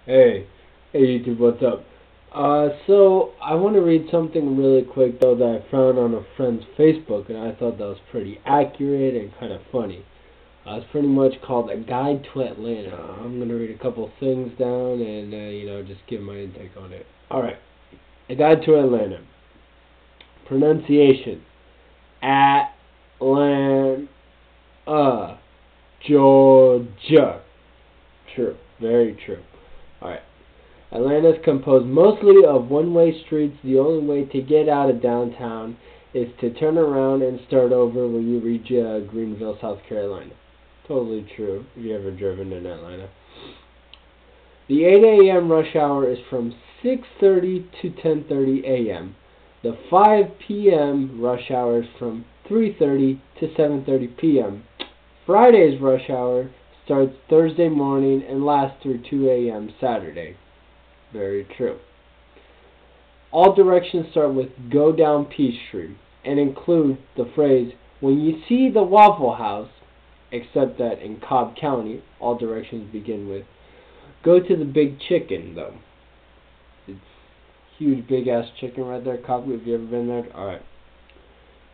Hey, hey YouTube, what's up? So I want to read something really quick though that I found on a friend's Facebook, and I thought that was pretty accurate and kind of funny. It's pretty much called A Guide to Atlanta. I'm gonna read a couple things down and just give my intake on it. All right, A Guide to Atlanta. Pronunciation: Atlanta, Georgia. True, very true. All right. Atlanta is composed mostly of one-way streets. The only way to get out of downtown is to turn around and start over when you reach Greenville, South Carolina. Totally true, if you ever driven in Atlanta. The 8 a.m. rush hour is from 6:30 to 10:30 a.m. The 5 p.m. rush hour is from 3:30 to 7:30 p.m. Friday's rush hour starts Thursday morning and lasts through 2 a.m. Saturday. Very true. All directions start with "Go down Peachtree" and include the phrase "When you see the Waffle House," except that in Cobb County, all directions begin with "Go to the Big Chicken," though. It's huge, big ass chicken right there, Cobb. Have you ever been there? Alright.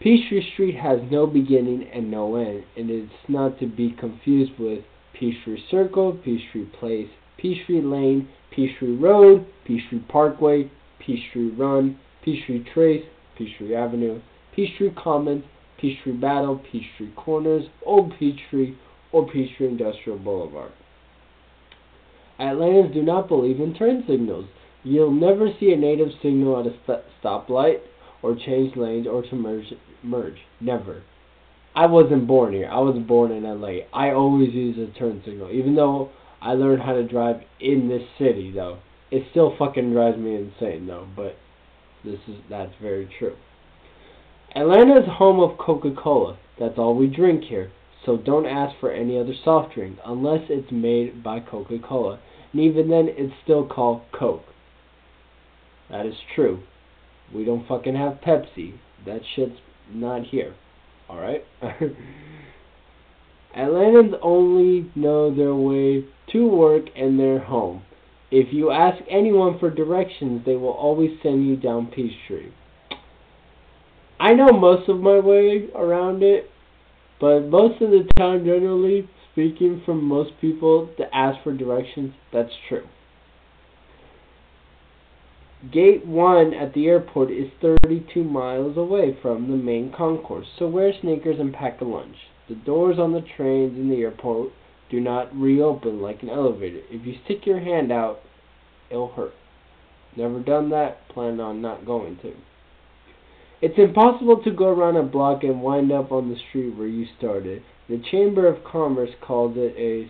Peachtree Street has no beginning and no end, and it's not to be confused with Peachtree Circle, Peachtree Place, Peachtree Lane, Peachtree Road, Peachtree Parkway, Peachtree Run, Peachtree Trace, Peachtree Avenue, Peachtree Commons, Peachtree Battle, Peachtree Corners, Old Peachtree, or Peachtree Industrial Boulevard. Atlantans do not believe in turn signals. You'll never see a native signal at a stoplight or change lanes or to merge. Never. I wasn't born here. I was born in LA. I always use a turn signal. Even though I learned how to drive in this city, though. It still fucking drives me insane, though. But that's very true. Atlanta is home of Coca-Cola. That's all we drink here. So don't ask for any other soft drink unless it's made by Coca-Cola. And even then, it's still called Coke. That is true. We don't fucking have Pepsi. That shit's not here. Alright? Atlantans only know their way to work and their home. If you ask anyone for directions, they will always send you down Peachtree. I know most of my way around it, but most of the time, generally speaking, from most people to ask for directions, that's true. Gate 1 at the airport is 32 miles away from the main concourse, so wear sneakers and pack a lunch. The doors on the trains in the airport do not reopen like an elevator. If you stick your hand out, it'll hurt. Never done that, plan on not going to. It's impossible to go around a block and wind up on the street where you started. The Chamber of Commerce calls it a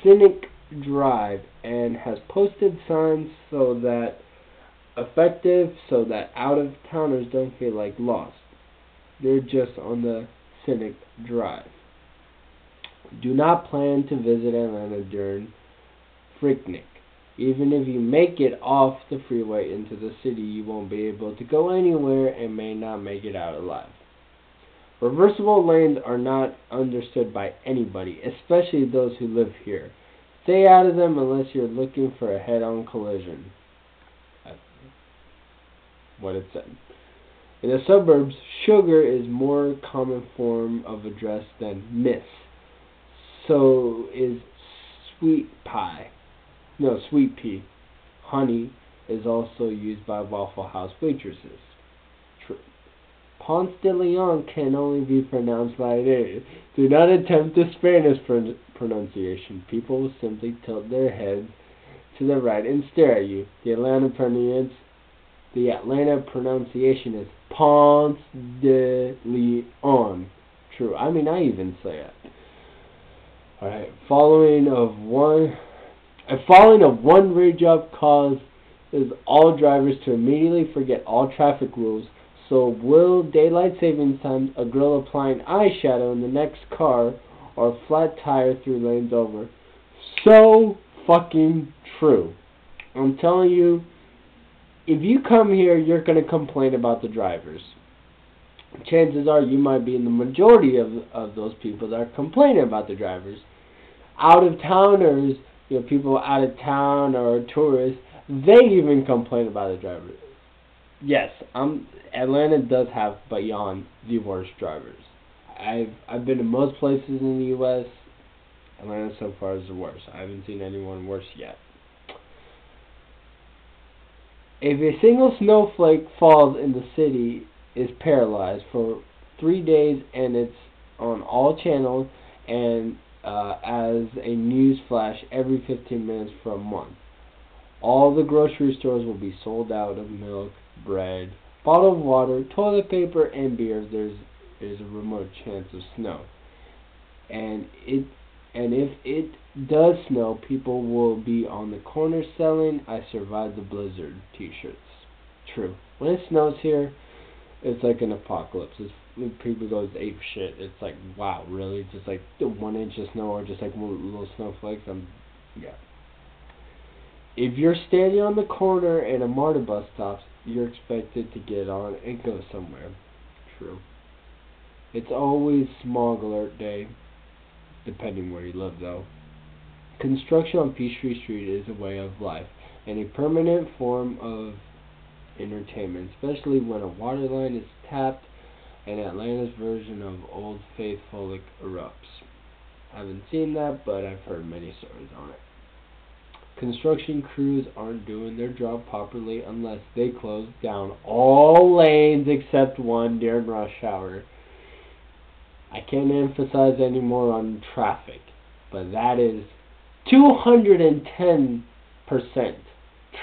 scenic drive and has posted signs so that out-of-towners don't feel like lost. They're just on the scenic drive. Do not plan to visit Atlanta during Freaknik. Even if you make it off the freeway into the city, you won't be able to go anywhere and may not make it out alive. Reversible lanes are not understood by anybody, especially those who live here. Stay out of them unless you're looking for a head-on collision. That's what it said. In the suburbs, sugar is more common form of address than miss. So is sweet pie. No, sweet pea. Honey is also used by Waffle House waitresses. True. Ponce de Leon can only be pronounced like it is. Do not attempt the Spanish pronunciation. People will simply tilt their heads to the right and stare at you. The Atlanta pronunciation is Ponce de Leon. True. I mean, I even say it. Alright. A falling of one raindrop causes all drivers to immediately forget all traffic rules. So will daylight savings time, a girl applying eyeshadow in the next car, or a flat tire 3 lanes over. So fucking true. I'm telling you, if you come here, you're going to complain about the drivers. Chances are you might be in the majority of those people that are complaining about the drivers. Out-of-towners people out of town or tourists, they even complain about the drivers. Yes, Atlanta does have beyond the worst drivers. I've been to most places in the U.S. Atlanta so far is the worst. I haven't seen anyone worse yet. If a single snowflake falls in the city, is paralyzed for 3 days, and it's on all channels and as a news flash every 15 minutes for a month. All the grocery stores will be sold out of milk, bread, bottled water, toilet paper, and beer. There's a remote chance of snow, and if it does snow, people will be on the corner selling "I survived the blizzard" T-shirts. True. When it snows here, it's like an apocalypse. People goes ape shit. It's like, wow, really? Just like 1 inch of snow, or just like little snowflakes? Yeah. If you're standing on the corner and a MARTA bus stops, you're expected to get on and go somewhere. True. It's always smog alert day, depending where you live, though. Construction on Peachtree Street is a way of life and a permanent form of entertainment, especially when a water line is tapped and Atlanta's version of Old Faithful erupts. I haven't seen that, but I've heard many stories on it. Construction crews aren't doing their job properly unless they close down all lanes except one during rush hour. I can't emphasize any more on traffic, but that is 210%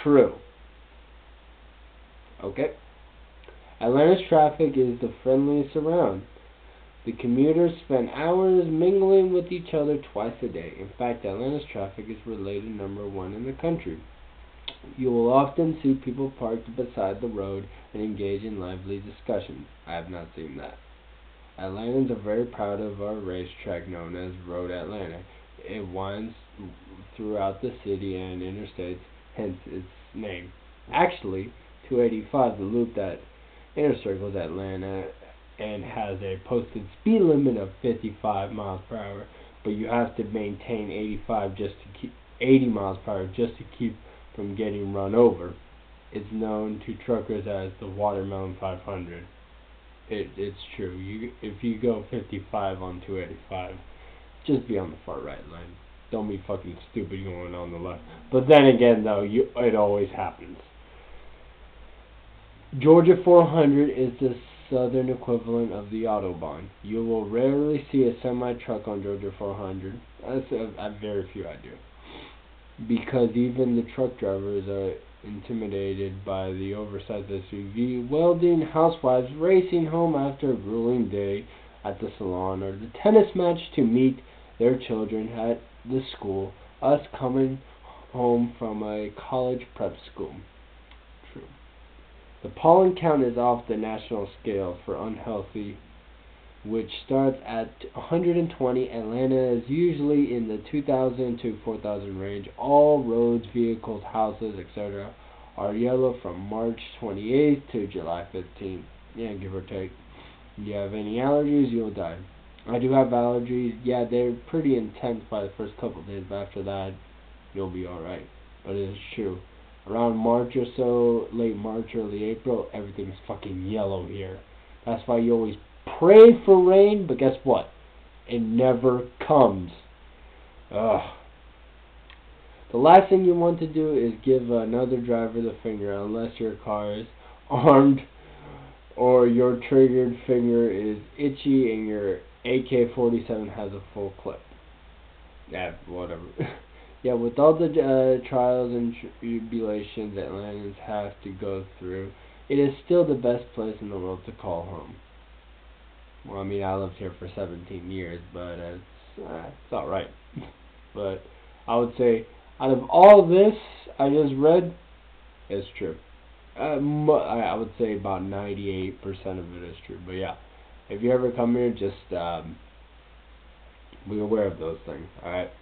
true. Okay? Atlanta's traffic is the friendliest around. The commuters spend hours mingling with each other twice a day. In fact, Atlanta's traffic is related #1 in the country. You will often see people parked beside the road and engage in lively discussion. I have not seen that. Atlantans are very proud of our racetrack known as Road Atlanta. It winds throughout the city and interstates, hence its name. Actually, 285, the loop that intercircles Atlanta and has a posted speed limit of 55 miles per hour, but you have to maintain 80 miles per hour just to keep from getting run over. It's known to truckers as the Watermelon 500. It's true. If you go 55 on 285, just be on the far right lane. Don't be fucking stupid going on the left. But then again, though, it always happens. Georgia 400 is the southern equivalent of the Autobahn. You will rarely see a semi-truck on Georgia 400. Very few I do. Because even the truck drivers are intimidated by the oversized SUV, welding housewives racing home after a grueling day at the salon, or the tennis match to meet their children at the school, us coming home from a college prep school. True. The pollen count is off the national scale for unhealthy, which starts at 120. Atlanta is usually in the 2,000 to 4,000 range. All roads, vehicles, houses, etc. are yellow from March 28th to July 15th. Yeah, give or take. If you have any allergies, you'll die. I do have allergies. Yeah, they're pretty intense by the first couple of days, but after that, you'll be alright. But it is true. Around March or so, late March, early April, everything's fucking yellow here. That's why you always pray for rain, but guess what? It never comes. Ugh. The last thing you want to do is give another driver the finger, unless your car is armed or your triggered finger is itchy and your AK-47 has a full clip. Yeah, whatever. Yeah, with all the trials and tribulations Atlantans have to go through, it is still the best place in the world to call home. Well, I mean, I lived here for 17 years, but it's alright. But I would say, out of all this I just read, it's true. I would say about 98% of it is true. But yeah, if you ever come here, just be aware of those things, alright?